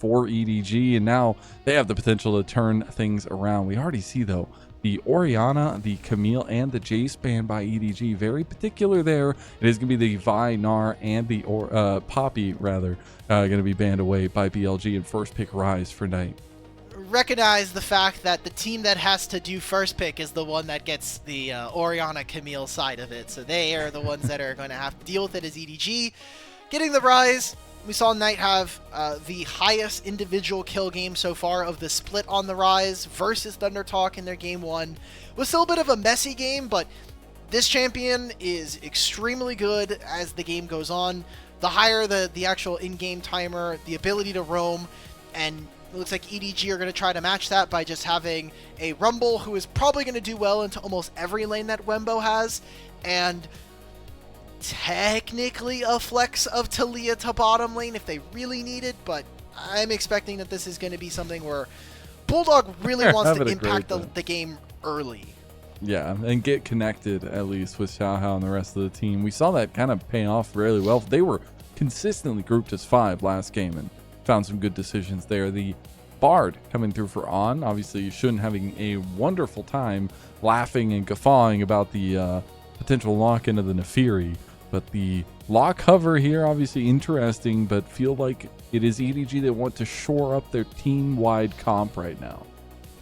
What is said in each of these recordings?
for EDG, and now they have the potential to turn things around. We already see, though, the Orianna, the Camille, and the Jace ban by EDG. Very particular there. It is going to be the Vi, Gnar, and the Poppy, rather, going to be banned away by BLG and first pick Rise for Knight. Recognize the fact that the team that has to do first pick is the one that gets the Orianna Camille side of it. So they are the ones that are going to have to deal with it as EDG. Getting the Rise, we saw Knight have the highest individual kill game so far of the split on the Rise versus Thundertalk in their game 1. It was still a bit of a messy game, but this champion is extremely good as the game goes on. The higher the actual in-game timer, the ability to roam, and it looks like EDG are going to try to match that by just having a Rumble who is probably going to do well into almost every lane that Wembo has, and technically a flex of Taliyah to bottom lane if they really need it, but I'm expecting that this is going to be something where Bulldog really wants to impact the game early. Yeah, and get connected at least with Xiaohao and the rest of the team. We saw that kind of pay off really well. They were consistently grouped as 5 last game and found some good decisions there. The Bard coming through for On. Obviously, Shun having a wonderful time laughing and guffawing about the potential lock into the Nefiri. But the lock cover here, obviously interesting, but feel like it is EDG that want to shore up their team-wide comp right now.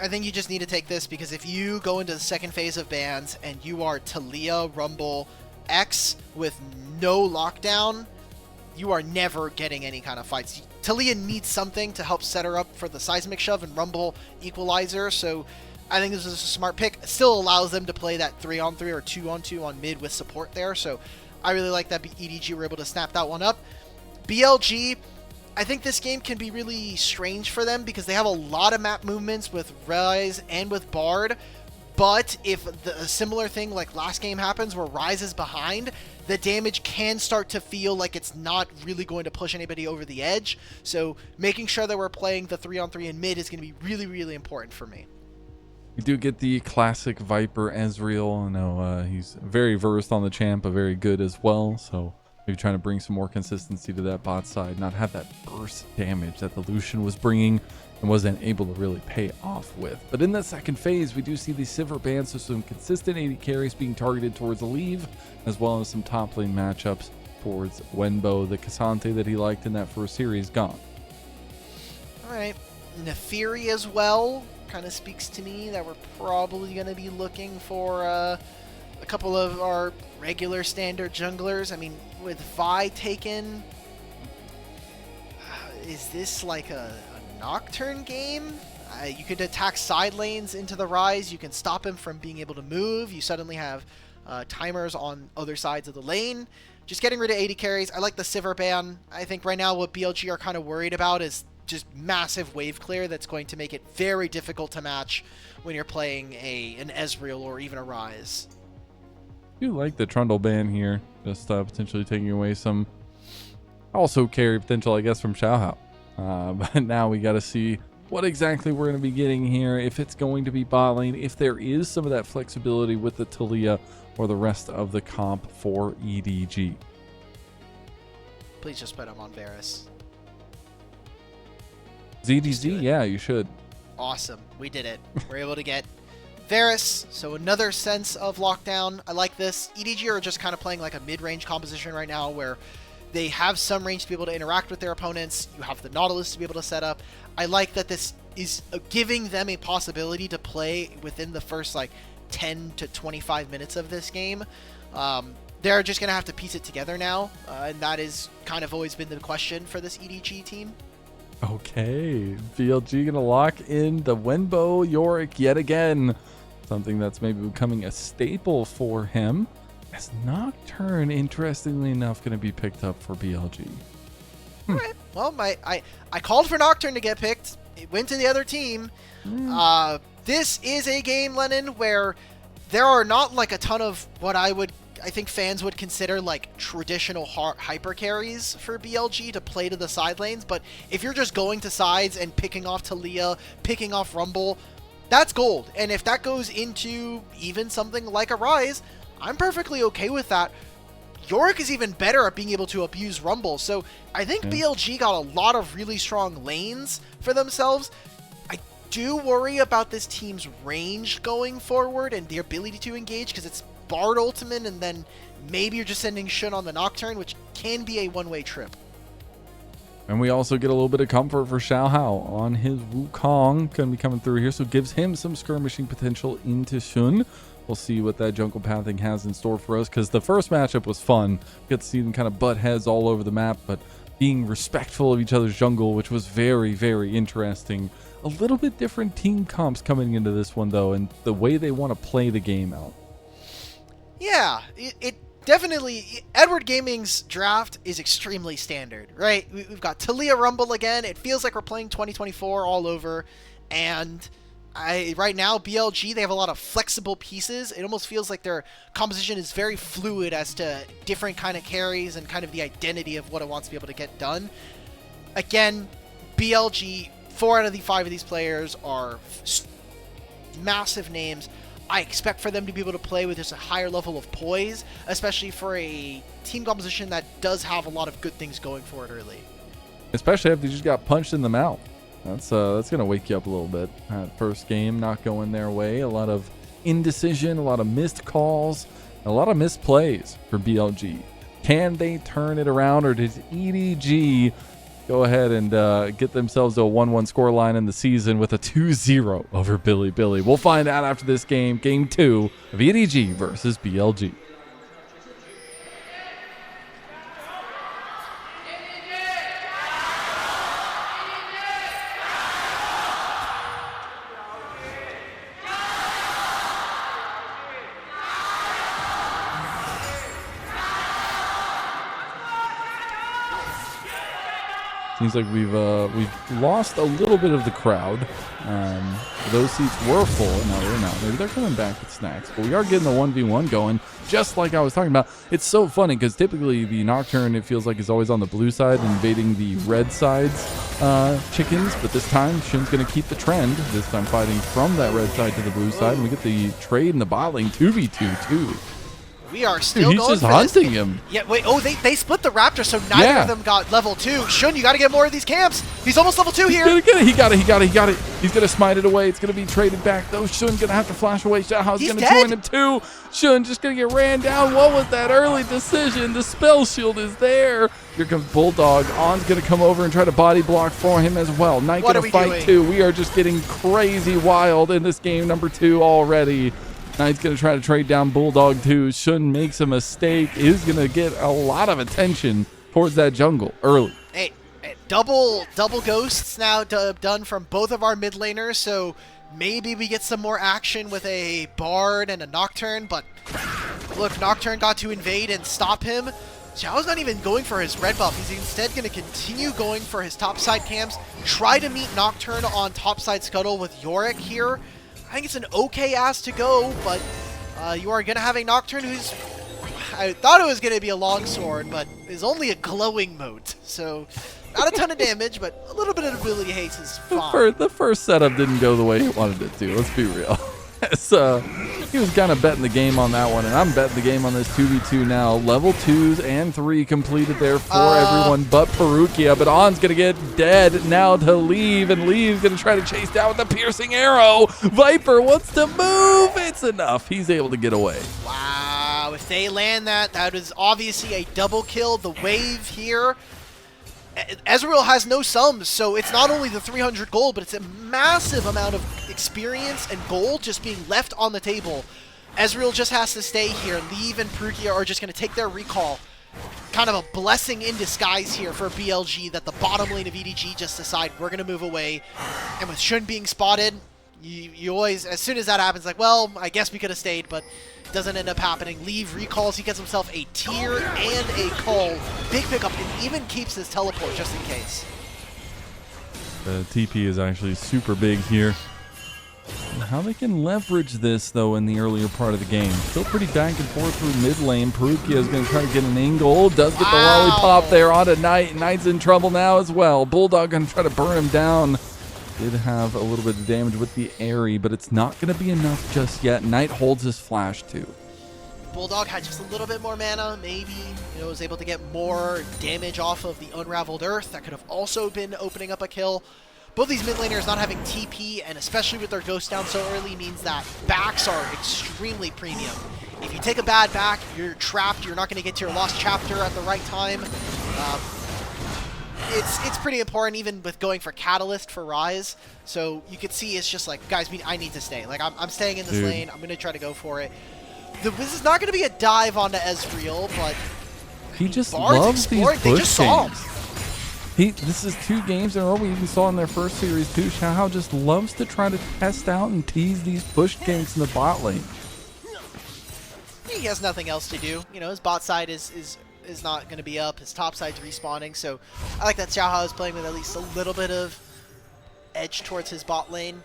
I think you just need to take this because if you go into the second phase of bans and you are Taliyah, Rumble, X with no lockdown, you are never getting any kind of fights. Taliyah needs something to help set her up for the seismic shove and Rumble equalizer, so I think this is a smart pick. It still allows them to play that 3-on-3 or 2-on-2 on mid with support there, so I really like that EDG were able to snap that one up. BLG, I think this game can be really strange for them because they have a lot of map movements with Rise and with Bard, but if a similar thing like last game happens where Rise is behind, the damage can start to feel like it's not really going to push anybody over the edge. So making sure that we're playing the 3-on-3 in mid is going to be really, really important for me. We do get the classic Viper Ezreal. I know he's very versed on the champ, but very good as well. So maybe trying to bring some more consistency to that bot side, not have that burst damage that the Lucian was bringing and wasn't able to really pay off with. But in that second phase, we do see the Sivir ban, so some consistent AD carries being targeted towards Aleve, as well as some top lane matchups towards Wenbo. The Cassante that he liked in that first series gone. All right, Nefiri as well. Kind of speaks to me that we're probably going to be looking for a couple of our regular standard junglers. I mean, with Vi taken, is this like a Nocturne game? You could attack side lanes into the Rise. You can stop him from being able to move. You suddenly have timers on other sides of the lane. Just getting rid of 80 carries. I like the Sivir ban. I think right now what BLG are kind of worried about is just massive wave clear that's going to make it very difficult to match when you're playing an Ezreal or even a Rise. I do like the Trundle ban here, just potentially taking away some also carry potential, I guess, from Xiaohao. But now we got to see what exactly we're going to be getting here, if it's going to be bot lane, if there is some of that flexibility with the Taliyah or the rest of the comp for EDG. Please just put him on Varus. ZDZ, yeah, you should. Awesome. We did it. We're able to get Varus, so another sense of lockdown. I like this. EDG are just kind of playing like a mid-range composition right now where they have some range to be able to interact with their opponents. You have the Nautilus to be able to set up. I like that this is giving them a possibility to play within the first like 10 to 25 minutes of this game. They're just going to have to piece it together now, and that is kind of always been the question for this EDG team. Okay, BLG gonna lock in the Wenbo Yorick yet again. Something that's maybe becoming a staple for him. As Nocturne, interestingly enough, gonna be picked up for BLG. All right. Well, I called for Nocturne to get picked. It went to the other team. This is a game, Lennon, where there are not like a ton of what I think fans would consider like traditional hyper carries for BLG to play to the side lanes, but if you're just going to sides and picking off Taliyah, picking off Rumble, that's gold. And if that goes into even something like a Rise, I'm perfectly okay with that. Yorick is even better at being able to abuse Rumble. So I think BLG got a lot of really strong lanes for themselves. I do worry about this team's range going forward and their ability to engage, because it's Bard ultimate and then maybe you're just sending Shun on the Nocturne, which can be a one-way trip. And we also get a little bit of comfort for Xiaohao on his Wukong. Going to be coming through here, so gives him some skirmishing potential into Shun. We'll see what that jungle pathing has in store for us, because the first matchup was fun. Get to see them kind of butt heads all over the map, but being respectful of each other's jungle, which was very, very interesting. A little bit different team comps coming into this one, though, and the way they want to play the game out. Yeah, it definitely, Edward Gaming's draft is extremely standard, right? We've got Talia Rumble again. It feels like we're playing 2024 all over. And right now, BLG, they have a lot of flexible pieces. It almost feels like their composition is very fluid as to different kind of carries and kind of the identity of what it wants to be able to get done. Again, BLG, 4 out of the 5 of these players are massive names. I expect for them to be able to play with just a higher level of poise, especially for a team composition that does have a lot of good things going for it early. Especially if they just got punched in the mouth. That's going to wake you up a little bit. First game not going their way. A lot of indecision, a lot of missed calls, a lot of missed plays for BLG. Can they turn it around, or does EDG go ahead and get themselves a 1-1 scoreline in the season with a 2-0 over Bilibili? We'll find out after this game, game 2 of EDG versus BLG. Seems like we've lost a little bit of the crowd. Those seats were full. No, they're not. Maybe they're coming back with snacks. But we are getting the 1v1 going, just like I was talking about. It's so funny because typically the Nocturne, it feels like, is always on the blue side, invading the red side's chickens. But this time, Shun's going to keep the trend. This time fighting from that red side to the blue side. And we get the trade in the bot lane 2v2 too. We are still going for this. He's just hunting him. Yeah, wait, oh, they split the Raptor, so neither of them got level 2. Shun, you got to get more of these camps. He's almost level 2 here. He's gonna get it. He got it. He's going to smite it away. It's going to be traded back, though. Shun's going to have to flash away. Xiaohao's going to join him, too. Shun just going to get ran down. What was that early decision? The spell shield is there. Here comes Bulldog. On's going to come over and try to body block for him as well. Knight going to fight, too. We are just getting crazy wild in this game number 2 already. Knight's going to try to trade down Bulldog too. Shun makes a mistake. Is going to get a lot of attention towards that jungle early. Hey, double ghosts now done from both of our mid laners, so maybe we get some more action with a Bard and a Nocturne, but look, Nocturne got to invade and stop him. Xiao's not even going for his red buff. He's instead going to continue going for his topside camps, try to meet Nocturne on topside scuttle with Yorick here. I think it's an okay ass to go, but you are going to have a Nocturne who's... I thought it was going to be a longsword, but is only a glowing moat. So, not a ton of damage, but a little bit of ability haste is fine. The first setup didn't go the way he wanted it to. Let's be real. He was kind of betting the game on that one, and I'm betting the game on this 2v2 now. Level 2s and 3 completed there for everyone but Perukia, but On's going to get dead now to Leave, and Leave's going to try to chase down with a piercing arrow. Viper wants to move. It's enough. He's able to get away. Wow, if they land that is obviously a double kill. The wave here. Ezreal has no sums, so it's not only the 300 gold, but it's a massive amount of experience and gold just being left on the table. Ezreal just has to stay here. Leave and Perukia are just going to take their recall. Kind of a blessing in disguise here for BLG that the bottom lane of EDG just decide we're going to move away. And with Shun being spotted, you always, as soon as that happens, like, well, I guess we could have stayed, but it doesn't end up happening. Leave recalls, he gets himself a tier and a call. Big pickup, and even keeps his teleport just in case. The TP is actually super big here. And how they can leverage this, though, in the earlier part of the game. Still pretty back and forth through mid lane. Perukia is going to try to get an angle. Does get the lollipop there onto Knight. Knight's in trouble now as well. Bulldog going to try to burn him down. Did have a little bit of damage with the Airy, but it's not going to be enough just yet. Knight holds his flash too. Bulldog had just a little bit more mana, maybe, you know, was able to get more damage off of the Unraveled Earth. That could have also been opening up a kill. Both these mid laners not having TP, and especially with their Ghost down so early, means that backs are extremely premium. If you take a bad back, you're trapped, you're not going to get to your lost chapter at the right time. It's pretty important, even with going for Catalyst for Rise. So you could see it's just like, guys, I need to stay. Like, I'm staying in this lane, I'm going to try to go for it. This is not going to be a dive onto Ezreal, but he just Bard's loves these push they just saw him. This is 2 games in a row. We even saw in their first series too. Xiaohao just loves to try to test out and tease these push games in the bot lane. He has nothing else to do. You know, his bot side is not going to be up. His top side's respawning. So I like that Xiaohao is playing with at least a little bit of edge towards his bot lane.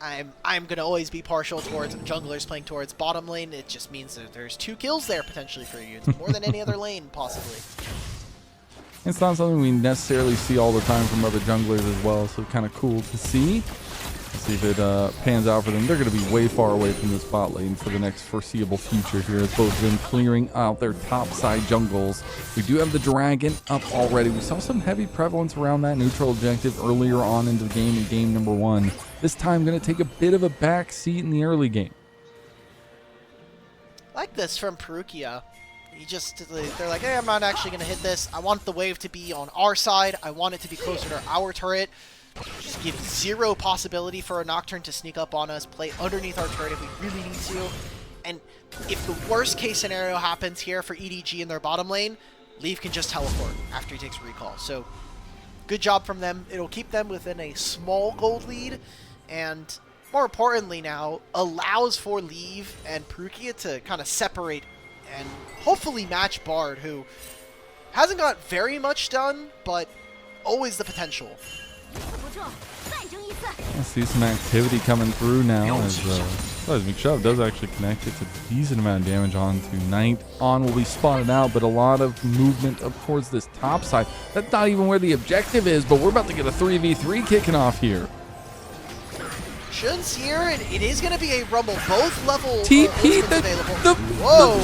I'm going to always be partial towards junglers playing towards bottom lane. It just means that there's 2 kills there potentially for you. It's more than any other lane, possibly. It's not something we necessarily see all the time from other junglers as well, so kind of cool to see. See if it pans out for them. They're going to be way far away from this bot lane for the next foreseeable future here, as both of them clearing out their top side jungles. We do have the dragon up already. We saw some heavy prevalence around that neutral objective earlier on into the game in game number 1. This time going to take a bit of a back seat in the early game. I like this from Perukia. They're like, hey, I'm not actually going to hit this. I want the wave to be on our side. I want it to be closer to our turret. Just give 0 possibility for a Nocturne to sneak up on us, play underneath our turret if we really need to. And if the worst case scenario happens here for EDG in their bottom lane, Leaf can just teleport after he takes recall. So good job from them. It'll keep them within a small gold lead, and more importantly now, allows for Leaf and Perukia to kind of separate and hopefully match Bard, who hasn't got very much done, but always the potential. I see some activity coming through now as McShove does actually connect. It's a decent amount of damage on to Knight. On will be spotted out, but a lot of movement up towards this top side. That's not even where the objective is, but we're about to get a 3v3 kicking off here. Shun's here, and it is going to be a rumble. Both level TP, the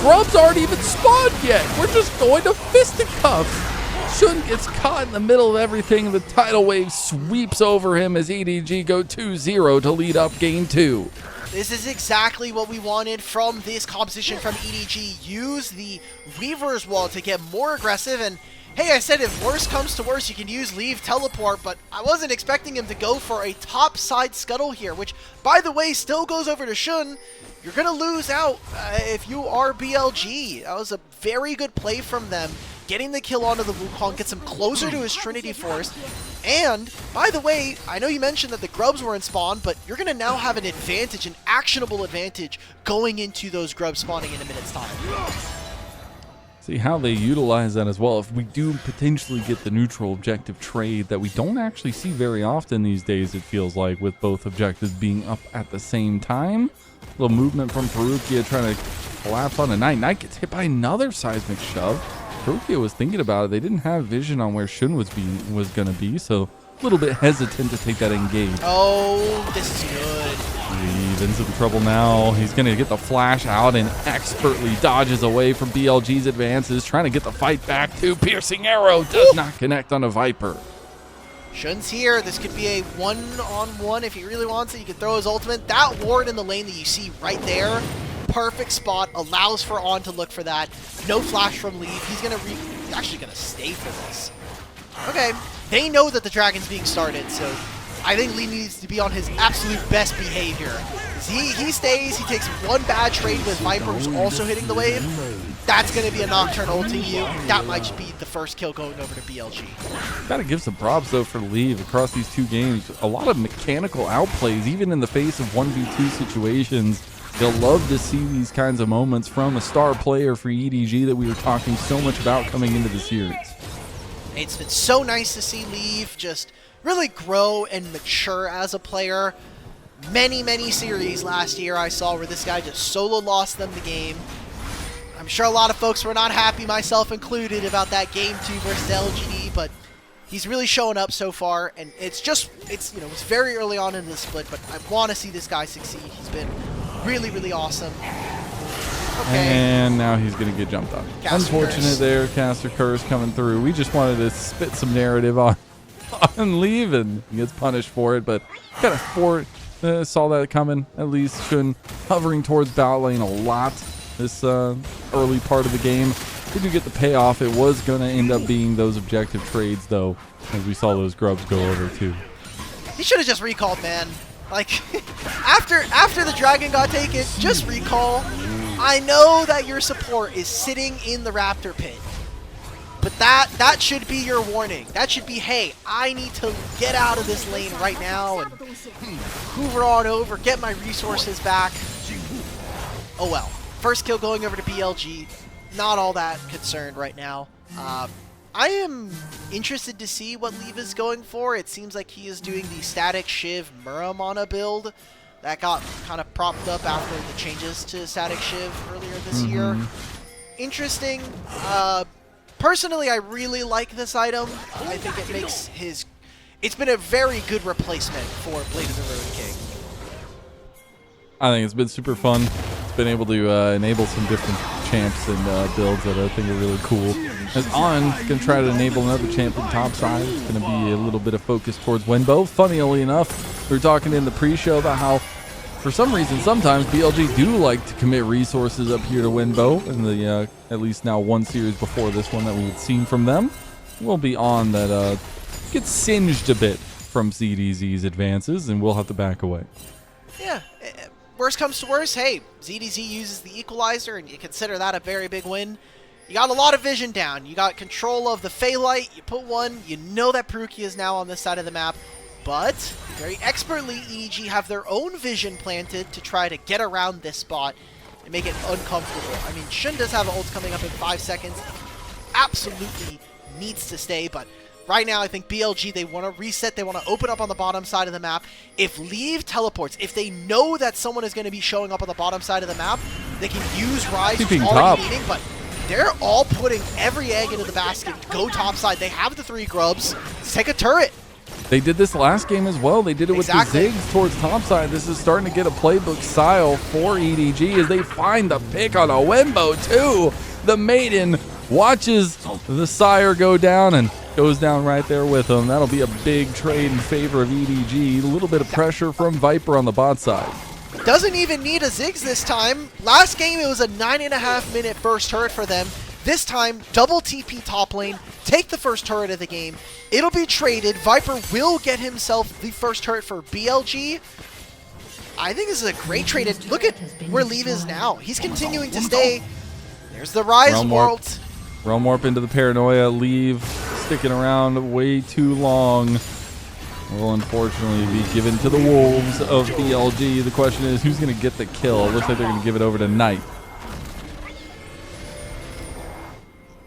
grubs aren't even spawned yet. We're just going to fisticuffs. Shun gets caught in the middle of everything. The tidal wave sweeps over him as EDG go 2-0 to lead up game 2. This is exactly what we wanted from this composition from EDG. Use the Weaver's Wall to get more aggressive, and hey, I said if worse comes to worse, you can use Leave Teleport, but I wasn't expecting him to go for a top side scuttle here, which, by the way, still goes over to Shun. You're going to lose out if you are BLG. That was a very good play from them. Getting the kill onto the Wukong gets him closer to his Trinity Force. And, by the way, I know you mentioned that the Grubs were in spawn, but you're going to now have an advantage, an actionable advantage, going into those Grubs spawning in a minute's time. See how they utilize that as well. If we do potentially get the neutral objective trade that we don't actually see very often these days, it feels like, with both objectives being up at the same time. A little movement from Perukia trying to collapse on a Knight. Knight gets hit by another seismic shove. Perukia was thinking about it. They didn't have vision on where Shun was going to be, so a little bit hesitant to take that engage. Oh, this is good. Leave into the trouble now. He's going to get the flash out and expertly dodges away from BLG's advances, trying to get the fight back too. Piercing arrow does not connect on a Viper. Shun's here. This could be a one-on-one if he really wants it. He can throw his ultimate. That ward in the lane that you see right there, perfect spot, allows for On to look for that. No flash from Leaf. He's actually going to stay for this. Okay, they know that the dragon's being started, so I think Lee needs to be on his absolute best behavior. He stays, he takes one bad trade with Viper, who's also hitting the wave. That's going to be a Nocturne ulting you. That might be the first kill going over to BLG. Gotta give some props, though, for Leave across these 2 games. A lot of mechanical outplays, even in the face of 1v2 situations. You'll love to see these kinds of moments from a star player for EDG that we were talking so much about coming into the series. It's been so nice to see Leave just really grow and mature as a player. Many series last year I saw where this guy just solo lost them the game. I'm sure a lot of folks were not happy, myself included, about that game 2 versus LGD, but he's really showing up so far, and it's very early on in the split, but I want to see this guy succeed. He's been really awesome. Okay. And now he's going to get jumped on. Caster Unfortunate curse. there. Caster curse coming through. We just wanted to spit some narrative on Leave, and he gets punished for it, but kind of saw that coming. At least Shun hovering towards bot lane a lot this early part of the game. We do get the payoff. It was going to end up being those objective trades, though, as we saw those grubs go over, too. He should have just recalled, man. Like, after the dragon got taken, just recall. I know that your support is sitting in the raptor pit, but that should be your warning. That should be, hey, I need to get out of this lane right now and hoover on over, get my resources back. Oh well. First kill going over to BLG. Not all that concerned right now. I am interested to see what Leave is going for. It seems like he is doing the Static Shiv Muramana build that got kind of propped up after the changes to Static Shiv earlier this year. Interesting. Personally, I really like this item. I think it makes his... It's been a very good replacement for Blade of the Road King. I think it's been super fun. It's been able to enable some different champs and builds that I think are really cool. As On going to try to enable another champ from top side. It's going to be a little bit of focus towards Wenbo. Funnily enough, we were talking in the pre-show about how, for some reason, sometimes BLG do like to commit resources up here to Wenbo in the at least now one series before this one that we had seen from them. We'll be On that gets singed a bit from ZDZ's advances, and we'll have to back away. Yeah. Worst comes to worst, hey, ZDZ uses the equalizer, and you consider that a very big win. You got a lot of vision down. You got control of the Phaelite. You put one. You know that Perukia is now on this side of the map. But very expertly, EDG have their own vision planted to try to get around this spot and make it uncomfortable. I mean, Shun does have ult coming up in 5 seconds. Absolutely needs to stay, but right now I think BLG, they want to reset. They want to open up on the bottom side of the map. If Leave teleports, if they know that someone is going to be showing up on the bottom side of the map, they can use Rise, who's already leading, but they're all putting every egg into the basket. Go top side. They have the 3 grubs. Let's take a turret. They did this last game as well. They did it with the Ziggs towards topside. This is starting to get a playbook style for EDG as they find the pick on a Wembo too. The Maiden watches the Sire go down and goes down right there with him. That'll be a big trade in favor of EDG. A little bit of pressure from Viper on the bot side. Doesn't even need a Ziggs this time. Last game it was a 9.5 minute first turret for them. This time, double TP top lane, take the first turret of the game. It'll be traded. Viper will get himself the first turret for BLG. I think this is a great trade. And look at where Leave is now. He's continuing to stay. There's the Rise World. Realm Warp into the Paranoia. Leave sticking around way too long. Will unfortunately be given to the Wolves of BLG. The question is, who's going to get the kill? It looks like they're going to give it over to Knight.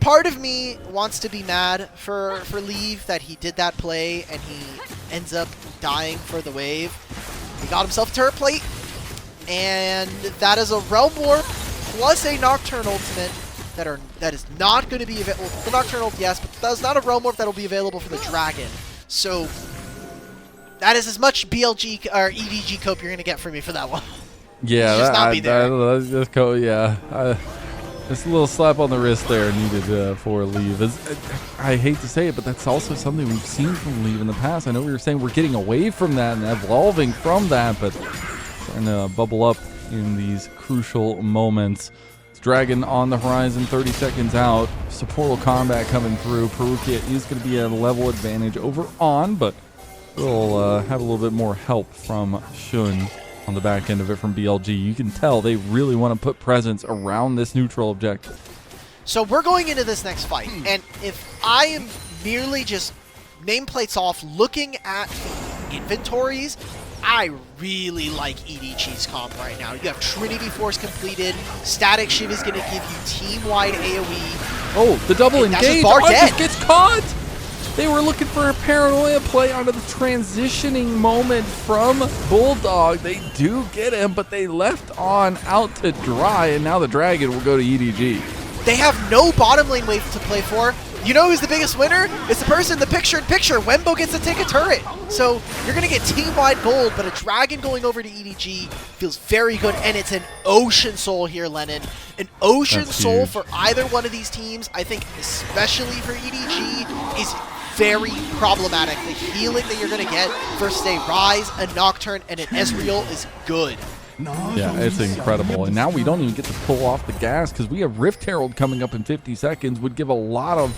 Part of me wants to be mad for Leave that he did that play and he ends up dying for the wave. He got himself a turret plate, and that is a Realm Warp plus a Nocturne ultimate that is not going to be available. The Nocturne ult, yes, but that is not a Realm Warp that will be available for the Dragon. So that is as much BLG or EDG cope you're going to get from me for that one. Yeah, just not be there. This little slap on the wrist there needed for Leave. I hate to say it, but that's also something we've seen from Leave in the past. I know we were saying we're getting away from that and evolving from that, but starting to bubble up in these crucial moments. It's Dragon on the horizon, 30 seconds out. Supportal combat coming through. Perukia is going to be at a level advantage over On, but we'll have a little bit more help from Shun on the back end of it from BLG. You can tell they really want to put presence around this neutral objective. So we're going into this next fight, and if I am merely just nameplates off looking at inventories, I really like EDG's comp right now. You have Trinity Force completed. Static Shiv is going to give you team-wide AoE. Oh, the double engage. Just gets caught. They were looking for a Paranoia play onto the transitioning moment from Bulldog. They do get him, but they left On out to dry, and now the Dragon will go to EDG. They have no bottom lane wave to play for. you know who's the biggest winner? It's the person in the picture-in-picture. Wembo gets to take a turret. So you're going to get team-wide gold, but a Dragon going over to EDG feels very good, and it's an Ocean Soul here, Lennon. An Ocean Soul for either one of these teams, I think especially for EDG, is very problematic. The healing that you're going to get versus a Rise, a Nocturne, and an Ezreal is good. Yeah, it's incredible. And now we don't even get to pull off the gas because we have Rift Herald coming up in 50 seconds. Would give a lot of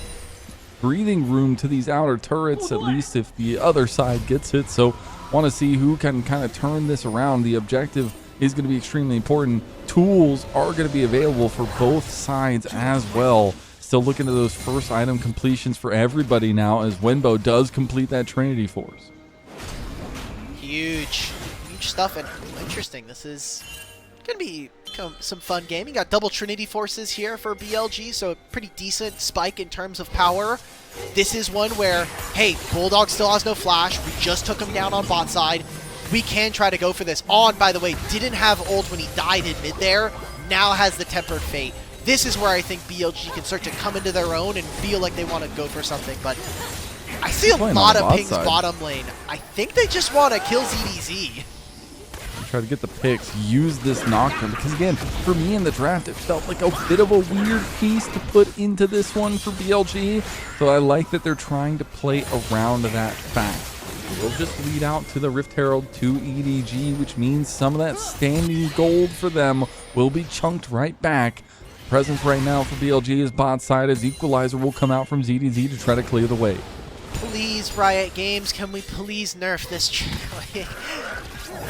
breathing room to these outer turrets, at least if the other side gets it. So want to see who can kind of turn this around. The objective is going to be extremely important. Tools are going to be available for both sides as well. Still looking at those first item completions for everybody now as Wenbo does complete that Trinity Force. Huge stuff, and interesting. This is gonna be some fun gaming. Got double Trinity Forces here for BLG, so a pretty decent spike in terms of power. This is one where, hey, Bulldog still has no flash. We just took him down on bot side. We can try to go for this. On, by the way, didn't have ult when he died in mid there. Now has the Tempered Fate. This is where I think BLG can start to come into their own and feel like they want to go for something, but I see a lot of pings bottom lane. I think they just want to kill ZDZ. Try to get the picks, use this Nocturne, because again, for me in the draft, it felt like a bit of a weird piece to put into this one for BLG, so I like that they're trying to play around that fact. We'll just lead out to the Rift Herald to EDG, which means some of that standing gold for them will be chunked right back. Presence right now for BLG is bot side, as Equalizer will come out from ZDZ to try to clear the way. Please, Riot Games, can we please nerf this?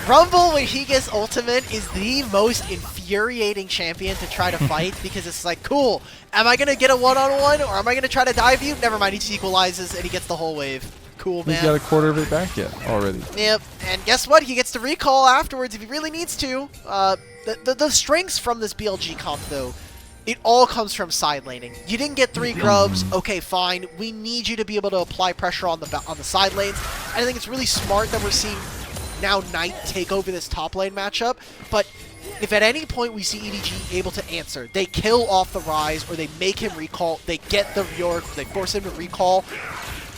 Rumble, when he gets ultimate, is the most infuriating champion to try to fight because it's like, cool, am I going to get a one-on-one or am I going to try to dive you? Never mind, he just equalizes and he gets the whole wave. Cool, man. He's got a quarter of it back yet already. Yep, and guess what? He gets to recall afterwards if he really needs to. The strengths from this BLG comp, though, it all comes from side laning. You didn't get 3 grubs, okay, fine. We need you to be able to apply pressure on the side lanes. I think it's really smart that we're seeing now Knight take over this top lane matchup, but if at any point we see EDG able to answer, they kill off the Rise or they make him recall, they get the York, they force him to recall,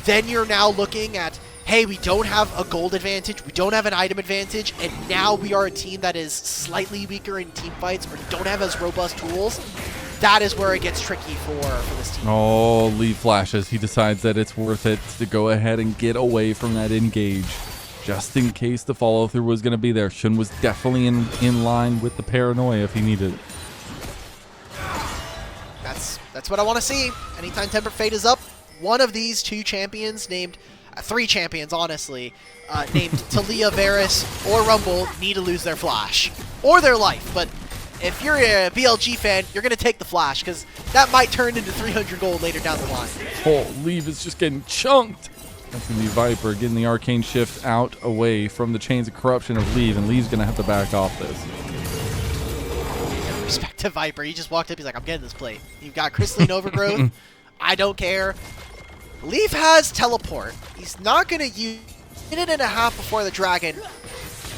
then you're now looking at, hey, we don't have a gold advantage, we don't have an item advantage, and now we are a team that is slightly weaker in team fights or don't have as robust tools. That is where it gets tricky for this team. Oh, Lee flashes. He decides that it's worth it to go ahead and get away from that engage, just in case the follow-through was going to be there. Shun was definitely in line with the paranoia if he needed it. That's what I want to see. Anytime Tempered Fate is up, one of these 2 champions named... 3 champions, honestly, named Talia, Varus, or Rumble need to lose their flash. Or their life, but if you're a BLG fan, you're going to take the flash, because that might turn into 300 gold later down the line. Oh, Leave is just getting chunked. That's going to be Viper getting the Arcane Shift out away from the Chains of Corruption of Leave, and Leave's going to have to back off this. Respect to Viper. He just walked up, he's like, I'm getting this plate. You've got Crystalline Overgrowth. I don't care. Leaf has Teleport. He's not going to use a minute and a half before the Dragon.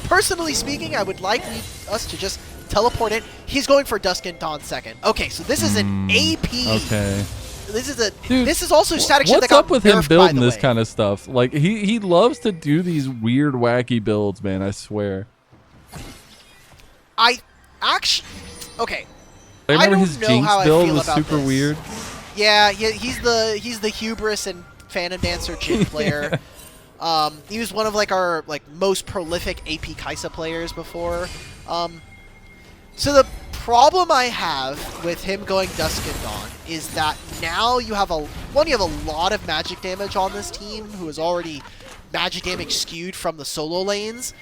Personally speaking, I would like us to just teleport in. He's going for Dusk and Dawn second. Okay, so this is an AP. Okay. This is also static shit that What's got up with him nerfed, building by the this way. kind of stuff? Like, he loves to do these weird, wacky builds, man, I swear. Okay. I remember his know Jinx how I build feel was about super this. weird. Yeah, he's the hubris and Phantom Dancer Jin player. He was one of our most prolific AP Kaisa players before. So the problem I have with him going Dusk and Dawn is that now you have a lot of magic damage on this team who is already magic damage skewed from the solo lanes.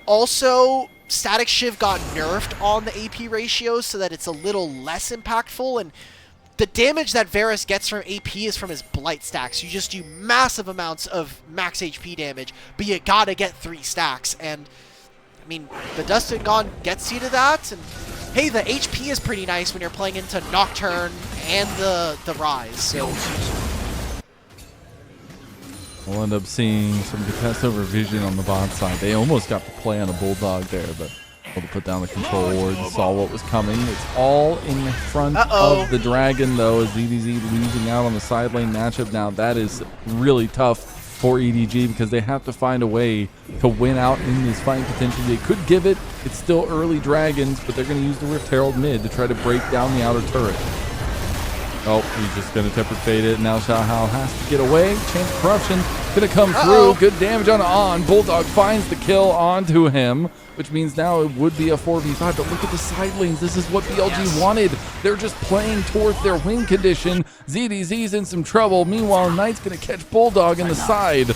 Also, Static Shiv got nerfed on the AP ratio so that it's a little less impactful, and the damage that Varus gets from AP is from his Blight stacks. You just do massive amounts of max HP damage, but you gotta get 3 stacks, and I mean, the Dust and Gone gets you to that, and hey, the HP is pretty nice when you're playing into Nocturne and the Rise, so... We'll end up seeing some contest over vision on the bot side. They almost got the play on a Bulldog there, but Able to put down the control ward. Saw what was coming. It's all in front of the Dragon, though, as EDG losing out on the side lane matchup. Now, that is really tough for EDG because they have to find a way to win out in this fight. Potentially, they could give it. It's still early Dragons, but they're going to use the Rift Herald mid to try to break down the outer turret. Oh, he's just going to temper fade it. Now Xiaohao has to get away. Chance of Corruption going to come through. Good damage on. Bulldog finds the kill onto him, which means now it would be a 4v5. But look at the side lanes. This is what BLG wanted. They're just playing towards their win condition. ZDZ's in some trouble. Meanwhile, Knight's going to catch Bulldog in the side.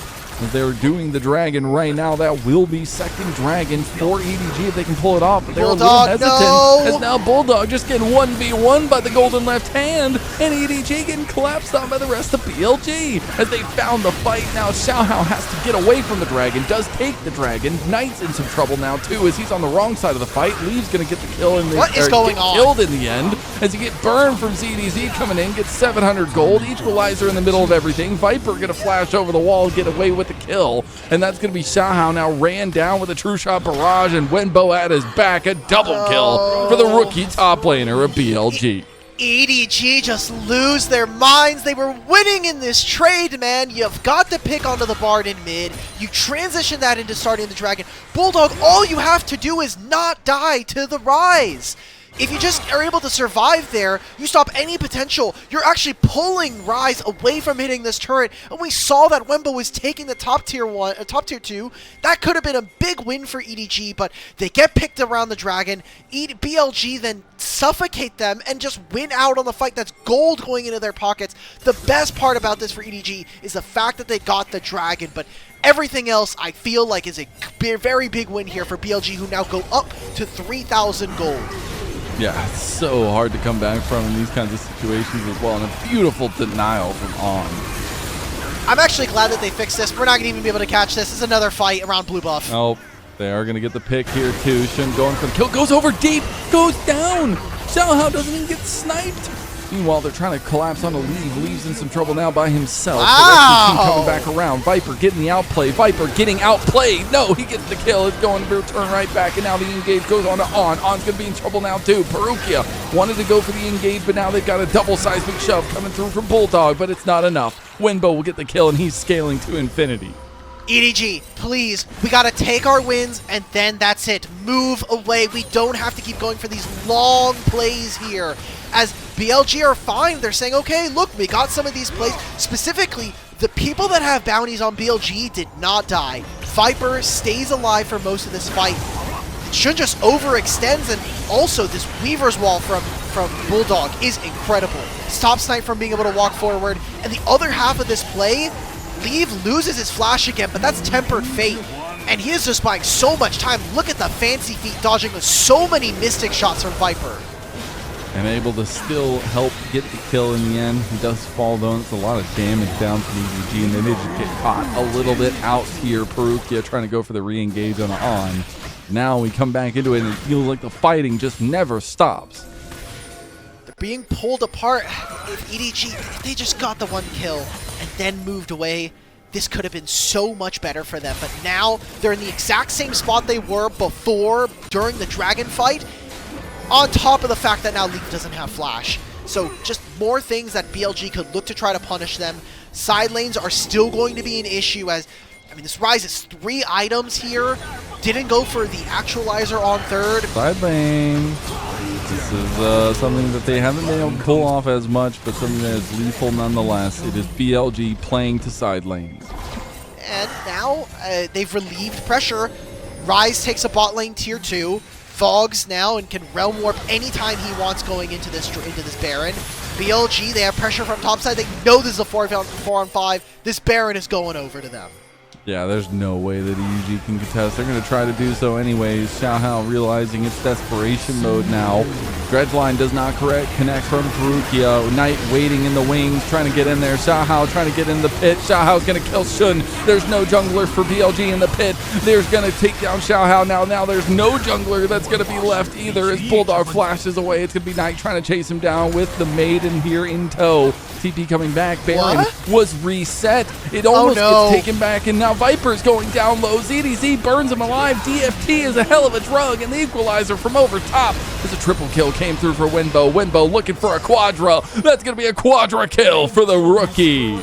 They're doing the Dragon right now. That will be second Dragon for EDG if they can pull it off. But they're a little hesitant as now Bulldog just getting 1v1 by the golden left hand, and EDG getting collapsed on by the rest of BLG as they found the fight. Now Xiaohao has to get away from the Dragon, does take the Dragon. Knight's in some trouble now too as he's on the wrong side of the fight. Lee's going to get the kill in the killed in the end as he get burned from ZDZ coming in, gets 700 gold. Equalizer in the middle of everything. Viper going to flash over the wall, get away with the kill, and that's going to be Xiaohao now ran down with a true shot barrage, and Wenbo at his back, a double kill for the rookie top laner of BLG. EDG just lose their minds. They were winning in this trade, man. You've got to pick onto the Bard in mid. You transition that into starting the Dragon. Bulldog, all you have to do is not die to the Rise. If you just are able to survive there, you stop any potential. You're actually pulling Rise away from hitting this turret. And we saw that Wenbo was taking the top tier 2. That could have been a big win for EDG, but they get picked around the Dragon. BLG then suffocate them and just win out on the fight. That's gold going into their pockets. The best part about this for EDG is the fact that they got the Dragon, but everything else I feel like is a very big win here for BLG, who now go up to 3,000 gold. Yeah, it's so hard to come back from in these kinds of situations as well, and a beautiful denial from On. I'm actually glad that they fixed this. We're not going to even be able to catch this. This is another fight around blue buff. Oh, they are going to get the pick here too. Shun going for the kill, goes over deep, goes down. Xiaohao doesn't even get sniped. Meanwhile, they're trying to collapse on a Lee. Lee's in some trouble now by himself. Wow. The rest of the team coming back around. Viper getting the outplay. Viper getting outplayed. No, he gets the kill. It's going to return right back, and now the engage goes on to On. On's going to be in trouble now too. Perukia wanted to go for the engage, but now they've got a double seismic shove coming through from Bulldog, but it's not enough. Wenbo will get the kill, and he's scaling to infinity. EDG, please, we got to take our wins, and then that's it. Move away. We don't have to keep going for these long plays here. As BLG are fine, they're saying, okay, look, we got some of these plays. Specifically, the people that have bounties on BLG did not die. Viper stays alive for most of this fight. Shun just overextends, and also this Weaver's Wall from Bulldog is incredible. Stops Knight from being able to walk forward, and the other half of this play, Leave loses his flash again, but that's Tempered Fate, and he is just buying so much time. Look at the fancy feet dodging with so many Mystic shots from Viper. And able to still help get the kill in the end. He does fall though, and it's a lot of damage down from EDG, and they did just get caught a little bit out here. Perukia trying to go for the re-engage on. Now we come back into it, and it feels like the fighting just never stops. They're being pulled apart. If EDG, if they just got the one kill and then moved away, this could have been so much better for them. But now they're in the exact same spot they were before during the Dragon fight, on top of the fact that now Leaf doesn't have flash. So just more things that BLG could look to try to punish them. Side lanes are still going to be an issue, as, I mean, this Rise is 3 items here. Didn't go for the actualizer on third. Side lane. This is something that they haven't been able to pull off as much, but something that is lethal nonetheless. It is BLG playing to side lanes. And now they've relieved pressure. Rise takes a bot lane tier 2. Fogs now and can realm warp anytime he wants going into this Baron. BLG, they have pressure from topside. They know this is a 4-on-5. This Baron is going over to them. Yeah, there's no way that EDG can contest. They're going to try to do so anyways. Xiaohao realizing it's desperation mode now. Dredge line does not connect from Perugia. Knight waiting in the wings, trying to get in there. Xiaohao trying to get in the pit. Xiaohao's going to kill Shun. There's no jungler for BLG in the pit. There's going to take down Xiaohao now. Now there's no jungler that's going to be left either as Bulldog flashes away. It's going to be Knight trying to chase him down with the Maiden here in tow. TP coming back. Baron was reset. It almost gets taken back, and now Viper's going down low. ZDZ burns him alive. DFT is a hell of a drug, and the equalizer from over top. There's a triple kill came through for Wenbo. Wenbo looking for a quadra. That's going to be a quadra kill for the rookie.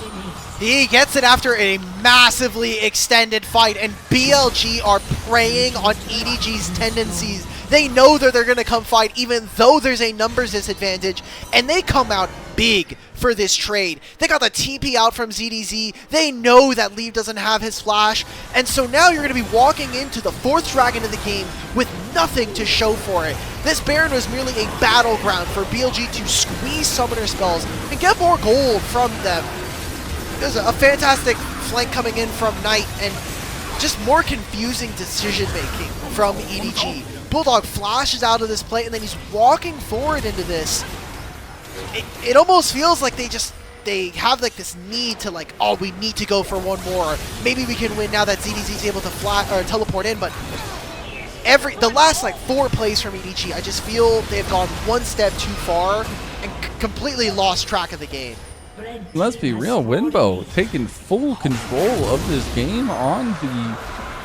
He gets it after a massively extended fight, and BLG are preying on EDG's tendencies. They know that they're going to come fight even though there's a numbers disadvantage, and they come out big for this trade. They got the TP out from ZDZ. They know that Leave doesn't have his flash, and so now you're going to be walking into the 4th dragon of the game with nothing to show for it. This Baron was merely a battleground for BLG to squeeze summoner spells and get more gold from them. There's a fantastic flank coming in from Knight, and just more confusing decision-making from EDG. Bulldog flashes out of this play, and then he's walking forward into this. It almost feels like they have like this need to like, oh, we need to go for one more. Maybe we can win now that ZDZ's able to teleport in, but the last like 4 plays from EDG, I just feel they've gone one step too far and completely lost track of the game. Let's be real, Wenbo taking full control of this game on the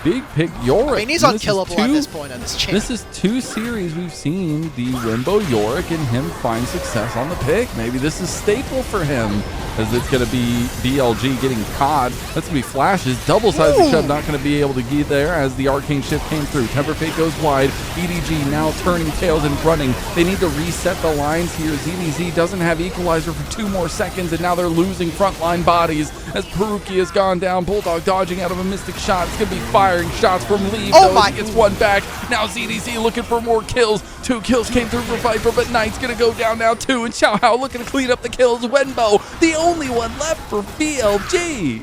big pick Yorick. I mean, he's unkillable at this point on this champ. This is 2 series we've seen the Wenbo Yorick and him find success on the pick. Maybe this is staple for him, as it's going to be BLG getting caught. That's going to be flashes. Double-sided shove not going to be able to get there as the Arcane Shift came through. Temper Fate goes wide. EDG now turning tails and running. They need to reset the lines here. ZDZ doesn't have equalizer for 2 more seconds, and now they're losing frontline bodies as Perugia has gone down. Bulldog dodging out of a Mystic Shot. It's going to be firing shots from Leave. He gets one back. Now ZDZ looking for more kills. 2 kills came through for Viper, but Knight's going to go down now too, and Xiaohao looking to clean up the kills. Wenbo, the only one left for BLG.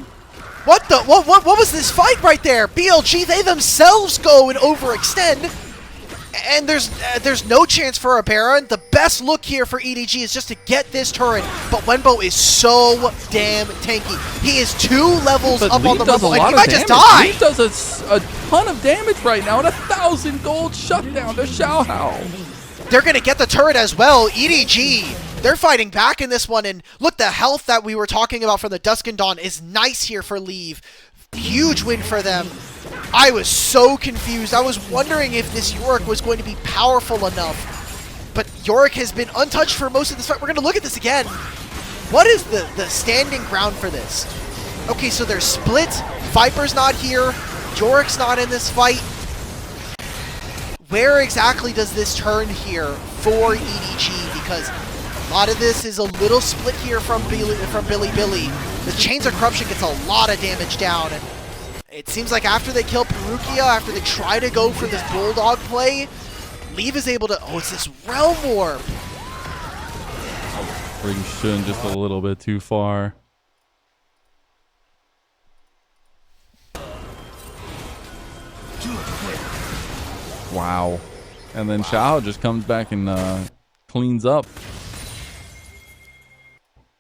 What was this fight right there? BLG, they themselves go and overextend, and there's no chance for a Baron. The best look here for EDG is just to get this turret, but Wenbo is so damn tanky. He is 2 levels up on the Rumble, and he might just die. He does a ton of damage right now, and 1,000 gold shutdown to Xiaohao. They're going to get the turret as well. EDG, they're fighting back in this one, and look, the health that we were talking about from the Dusk and Dawn is nice here for Leave. Huge win for them. I was so confused. I was wondering if this Yorick was going to be powerful enough, but Yorick has been untouched for most of this fight. We're going to look at this again. What is the standing ground for this? Okay, so they're split. Viper's not here. Yorick's not in this fight. Where exactly does this turn here for EDG? Because a lot of this is a little split here from Bilibili. The Chains of Corruption gets a lot of damage down, and it seems like after they kill Perugia, after they try to go for this Bulldog play, Leave is able to... Oh, it's this Realm Warp. Bring Shun just a little bit too far. Wow. And then Xiaohao just comes back and cleans up.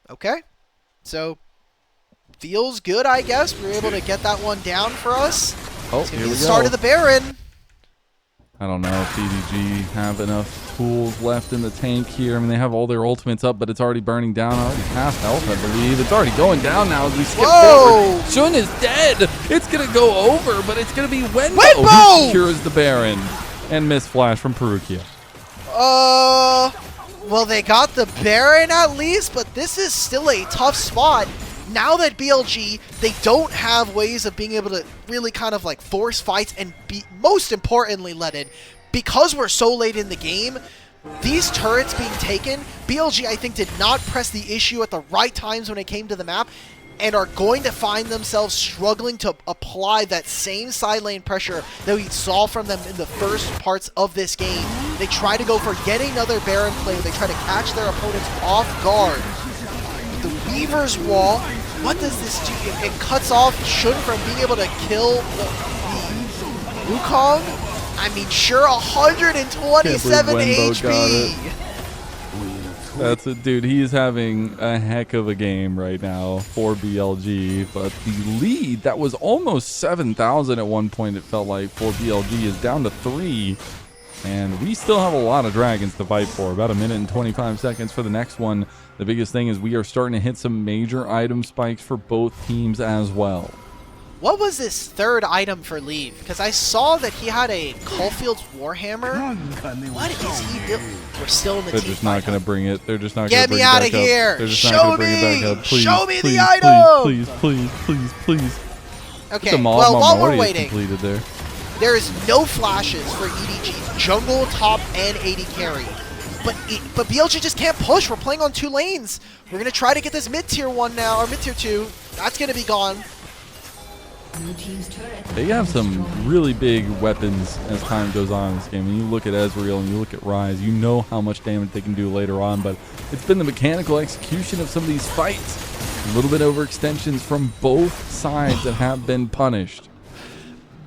Okay. So, feels good, I guess. We were able to get that one down for us. Oh, here we go. Start of the Baron. I don't know if EDG have enough tools left in the tank here. I mean, they have all their ultimates up, but it's already burning down. Already half health, I believe. It's already going down now as we skip forward. Shun is dead. It's going to go over, but it's going to be Wenbo who secures the Baron. And miss flash from Perugia. Well, they got the Baron at least, but this is still a tough spot. Now that BLG, they don't have ways of being able to really kind of like force fights and be, most importantly, let in. Because we're so late in the game, these turrets being taken, BLG, I think, did not press the issue at the right times when it came to the map, and are going to find themselves struggling to apply that same side lane pressure that we saw from them in the first parts of this game. They try to go for yet another Baron play. They try to catch their opponents off guard. The Weaver's Wall, what does this do? It cuts off Shun from being able to kill the Wukong. I mean, sure, 127 HP. That's it, dude. He is having a heck of a game right now for BLG, but the lead that was almost 7,000 at one point, it felt like, for BLG is down to 3. And we still have a lot of dragons to fight for. About 1 minute and 25 seconds for the next one. The biggest thing is we are starting to hit some major item spikes for both teams as well. What was this third item for Leave? Because I saw that he had a Caulfield's Warhammer. What is he doing? We're still in the They're team just not going to bring it. They're just not going to Get bring me it out back of here! up. They're just Show not going to bring it back me! up. Please, Show me please, the item! please. Okay, well, while we're waiting, completed there. There is no flashes for EDG, jungle, top, and AD carry. But BLG just can't push. We're playing on 2 lanes. We're going to try to get this mid-tier 1 now, or mid-tier 2. That's going to be gone. They have some really big weapons as time goes on in this game. When you look at Ezreal and you look at Ryze, you know how much damage they can do later on, but it's been the mechanical execution of some of these fights. A little bit overextensions from both sides that have been punished.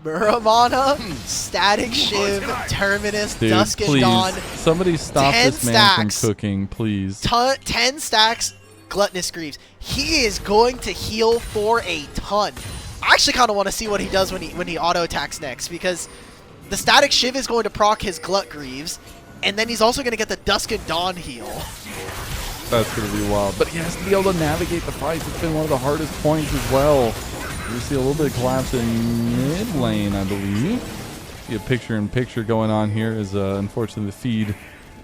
Muramana, Static Shiv, Terminus, Dude, Dusk and please, Dawn. somebody stop 10 this man stacks. from cooking, please. 10 stacks, Gluttonous Greaves. He is going to heal for a ton. I actually kind of want to see what he does when he auto attacks next, because the Static Shiv is going to proc his Glut Greaves, and then he's also going to get the Dusk and Dawn heal. That's going to be wild. But he has to be able to navigate the fights. It's been one of the hardest points as well. We see a little bit of collapse in mid lane, I believe. See a picture-in-picture going on here as unfortunately the feed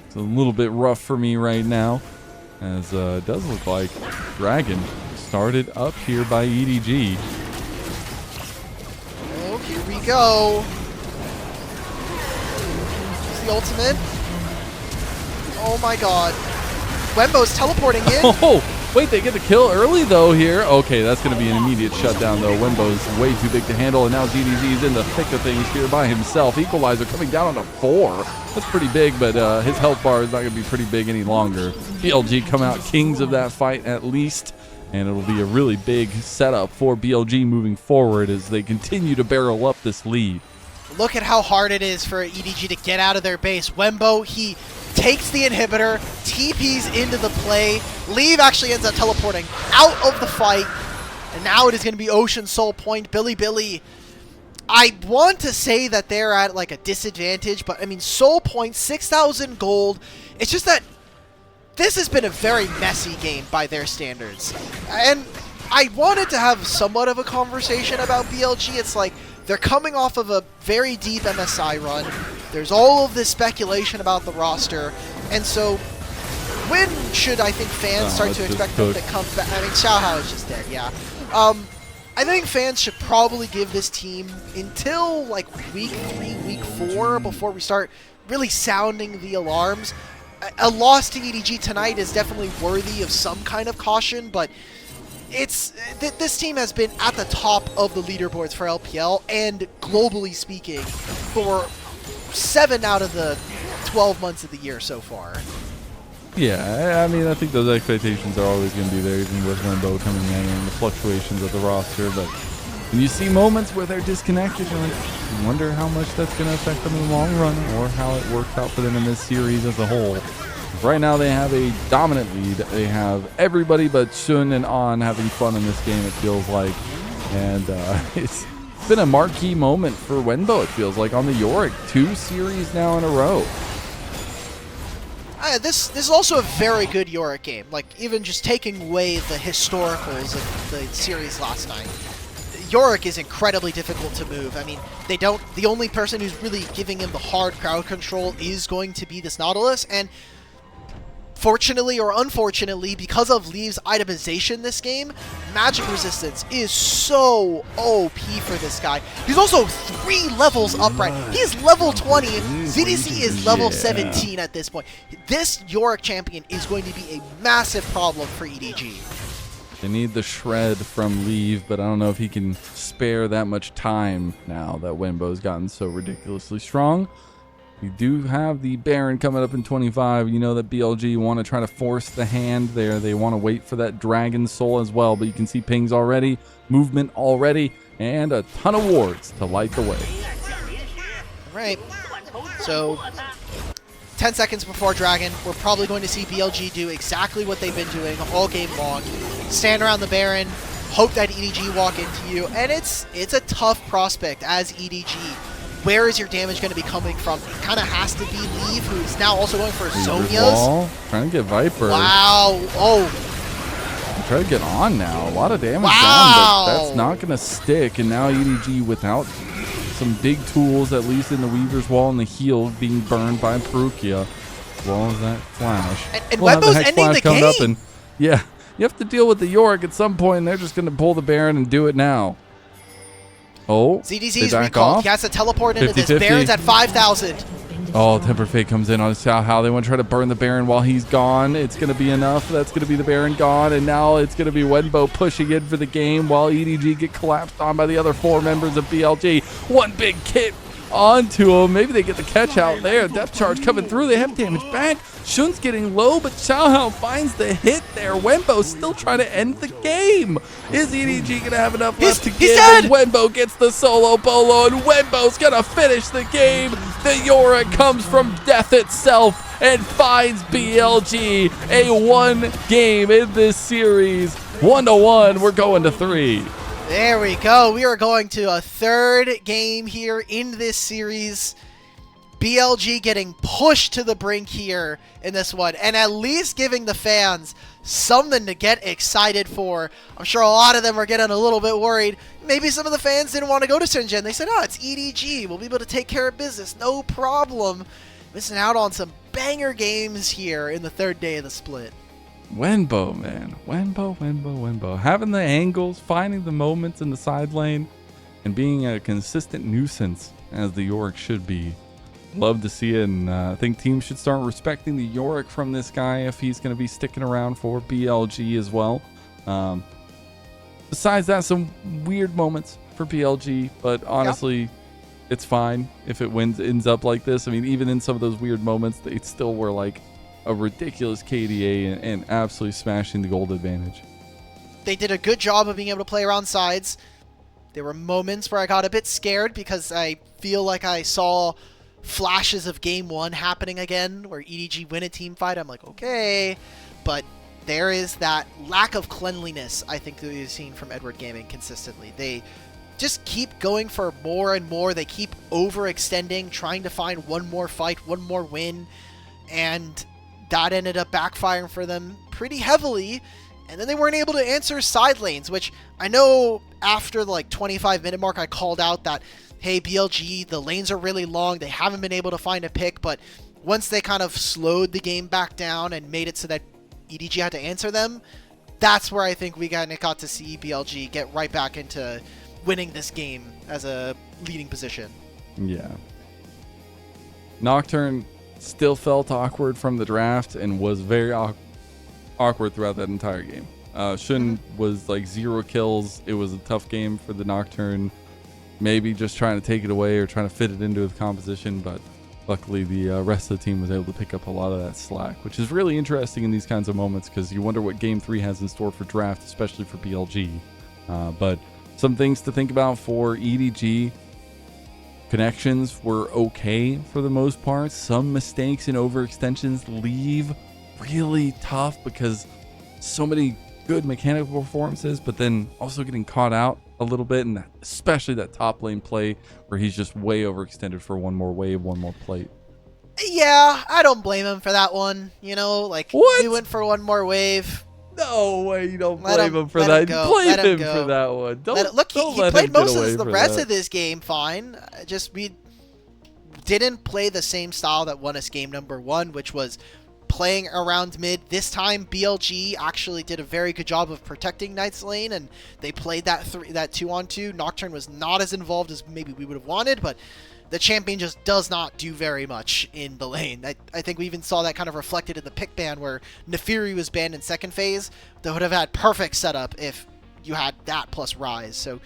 is a little bit rough for me right now, as it does look like Dragon started up here by EDG. Oh, here we go. Is the ultimate? Oh my god. Wembo's teleporting in. Oh, wait, they get the kill early though here. Okay, that's going to be an immediate shutdown though. Wembo's way too big to handle, and now GDG is in the thick of things here by himself. Equalizer coming down onto 4. That's pretty big, but his health bar is not going to be pretty big any longer. BLG come out kings of that fight at least, and it'll be a really big setup for BLG moving forward as they continue to barrel up this lead. Look at how hard it is for EDG to get out of their base. Wembo, he takes the inhibitor, TPs into the play. Leave actually ends up teleporting out of the fight. And now it is going to be Ocean Soul Point. Bilibili, I want to say that they're at like a disadvantage, but I mean, Soul Point, 6,000 gold. It's just that this has been a very messy game by their standards. And I wanted to have somewhat of a conversation about BLG. It's like, they're coming off of a very deep MSI run. There's all of this speculation about the roster. And so, when should, I think, fans start to expect them to come back? I mean, Xiaohao is just dead, yeah. I think fans should probably give this team until, like, week 3, week 4, before we start really sounding the alarms. A loss to EDG tonight is definitely worthy of some kind of caution, but this team has been at the top of the leaderboards for LPL and globally speaking for 7 out of the 12 months of the year so far. Yeah, I mean, I think those expectations are always going to be there, even with Wembo coming in and the fluctuations of the roster. But when you see moments where they're disconnected, you're like, you wonder how much that's going to affect them in the long run, or how it works out for them in this series as a whole. Right now they have a dominant lead. They have everybody but Shun and An having fun in this game, it feels like. And it's been a marquee moment for Wenbo, it feels like, on the Yorick. 2 series now in a row. This is also a very good Yorick game. Like, even just taking away the historicals of the series last night, Yorick is incredibly difficult to move. I mean, the only person who's really giving him the hard crowd control is going to be this Nautilus, and fortunately or unfortunately, because of Leave's itemization this game, magic resistance is so OP for this guy. He's also 3 levels up right. He is level 20, and ZDC is level 17 at this point. This Yorick champion is going to be a massive problem for EDG. They need the shred from Leave, but I don't know if he can spare that much time now that Wembo's gotten so ridiculously strong. We do have the Baron coming up in 25. You know that BLG want to try to force the hand there. They want to wait for that Dragon Soul as well, but you can see pings already, movement already, and a ton of wards to light the way. All right. So, 10 seconds before Dragon, we're probably going to see BLG do exactly what they've been doing all game long. Stand around the Baron, hope that EDG walk into you, and it's a tough prospect as EDG. Where is your damage going to be coming from? It kind of has to be Leave, who's now also going for Sonya's. Trying to get Viper. Wow. Oh. Try to get on now. A lot of damage down, but that's not going to stick. And now EDG without some big tools, at least in the Weaver's Wall and the heal being burned by Perukia, as well as that flash. And Wembo's ending the game. Up and, yeah, you have to deal with the Yorick at some point, and they're just going to pull the Baron and do it now. Oh, ZDZ's recalled. He has to teleport into 50, this. 50. Baron's at 5,000. Oh, Temper Fate comes in on Xiaohao. They want to try to burn the Baron while he's gone. It's going to be enough. That's going to be the Baron gone. And now it's going to be Wenbo pushing in for the game while EDG get collapsed on by the other 4 members of BLG. One big kit onto him. Maybe they get the catch out there. Depth charge coming through. They have damage back. Shun's getting low, but Xiaohao finds the hit there. Wenbo's still trying to end the game. Is EDG going to have enough left to give? And Wenbo gets the solo bolo, and Wenbo's going to finish the game. The Yorick comes from death itself and finds BLG a 1 game in this series. 1-1. We're going to 3. There we go. We are going to a 3rd game here in this series. BLG getting pushed to the brink here in this one, and at least giving the fans something to get excited for. I'm sure a lot of them are getting a little bit worried. Maybe some of the fans didn't want to go to Shenzhen. They said, oh, it's EDG. We'll be able to take care of business. No problem. Missing out on some banger games here in the 3rd day of the split. Wenbo, man. Wenbo. Having the angles, finding the moments in the side lane, and being a consistent nuisance as the Yorick should be. Love to see it, and I think teams should start respecting the Yorick from this guy if he's going to be sticking around for BLG as well. Besides that, some weird moments for BLG, but honestly, it's fine if it ends up like this. I mean, even in some of those weird moments, they still were like a ridiculous KDA and absolutely smashing the gold advantage. They did a good job of being able to play around sides. There were moments where I got a bit scared because I feel like I saw flashes of game 1 happening again where EDG win a team fight. I'm like, okay, but there is that lack of cleanliness I think that we've seen from Edward Gaming consistently. They just keep going for more and more. They keep overextending, trying to find one more fight, one more win, and that ended up backfiring for them pretty heavily. And then they weren't able to answer side lanes, which I know after the 25-minute mark I called out that, hey, BLG, the lanes are really long. They haven't been able to find a pick, but once they kind of slowed the game back down and made it so that EDG had to answer them, that's where I think we got to see BLG get right back into winning this game as a leading position. Yeah. Nocturne still felt awkward from the draft and was very awkward throughout that entire game. Shun was 0 kills. It was a tough game for the Nocturne. Maybe just trying to take it away or trying to fit it into the composition, but luckily the rest of the team was able to pick up a lot of that slack, which is really interesting in these kinds of moments because you wonder what Game 3 has in store for draft, especially for BLG. But some things to think about for EDG. Connections were okay for the most part. Some mistakes and overextensions leave really tough because so many good mechanical performances, but then also getting caught out a little bit, and especially that top lane play where he's just way overextended for one more wave, one more plate. Yeah, I don't blame him for that one. You know, what? He went for one more wave. No way, you don't blame him for that. Blame him for that one. Look, he played most of the rest of this game fine. Just we didn't play the same style that won us game number 1, which was playing around mid. This time BLG actually did a very good job of protecting Knight's lane, and they played that 2-on-2. Nocturne was not as involved as maybe we would have wanted, but the champion just does not do very much in the lane. I think we even saw that kind of reflected in the pick ban where Nefiri was banned in second phase. That would have had perfect setup if you had that plus Rise. So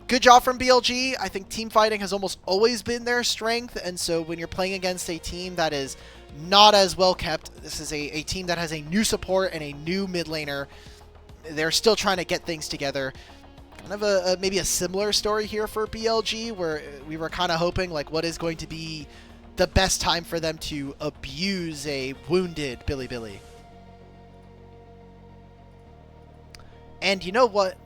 good job from BLG. I think team fighting has almost always been their strength, and so when you're playing against a team that is not as well kept, this is a team that has a new support and a new mid laner. They're still trying to get things together. Kind of maybe a similar story here for BLG, where we were kind of hoping what is going to be the best time for them to abuse a wounded Bilibili. And you know what?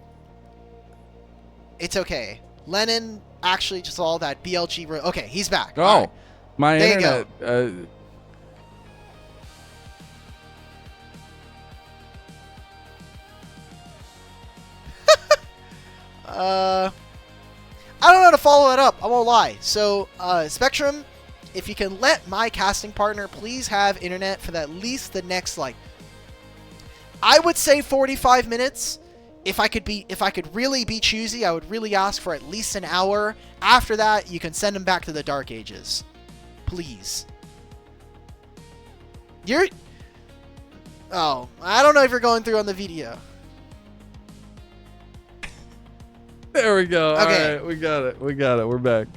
It's okay. Lennon actually just saw that BLG... Okay, he's back. Oh, right. my There internet... I don't know how to follow that up. I won't lie. So, Spectrum, if you can let my casting partner please have internet for at least the next, like, I would say 45 minutes. If I could really be choosy, I would really ask for at least an hour. After that, you can send him back to the Dark Ages. Please. Oh, I don't know if you're going through on the video. There we go. Okay. All right, we got it. We got it. We're back.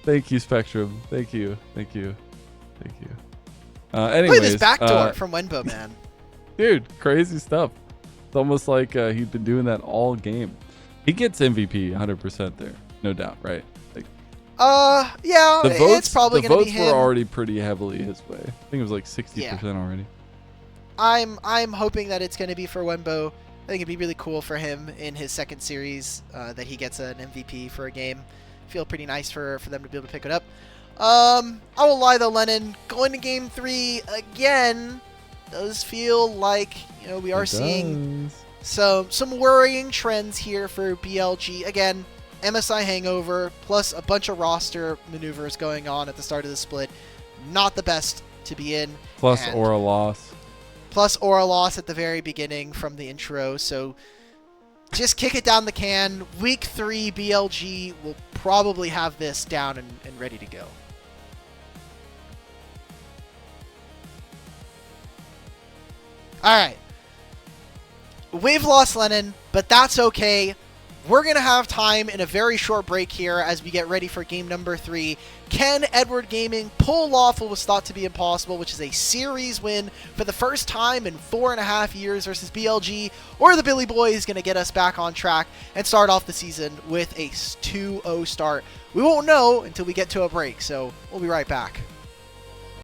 Thank you, Spectrum. Thank you. Thank you. Thank you. Anyways, Look at this backdoor from Wenbo, man. Dude, crazy stuff. It's almost like he'd been doing that all game. He gets MVP 100% there, no doubt, right? Like, yeah, it's probably going to be him. The votes were already pretty heavily his way. I think it was like 60% already. I'm hoping that it's going to be for Wenbo. I think it'd be really cool for him in his second series that he gets an MVP for a game. Feel pretty nice for them to be able to pick it up. I won't lie though, Lennon, going to game 3 again does feel like, you know, we are seeing some worrying trends here for BLG. Again, MSI hangover plus a bunch of roster maneuvers going on at the start of the split. Not the best to be in. Plus aura loss. Plus aura loss at the very beginning from the intro. So just kick it down the can. Week 3 BLG will probably have this down and ready to go. Alright. We've lost Lennon, but that's okay. We're going to have time in a very short break here as we get ready for game number 3. Can Edward Gaming pull off what was thought to be impossible, which is a series win for the first time in 4.5 years versus BLG, or the Billy Boys going to get us back on track and start off the season with a 2-0 start? We won't know until we get to a break, so we'll be right back.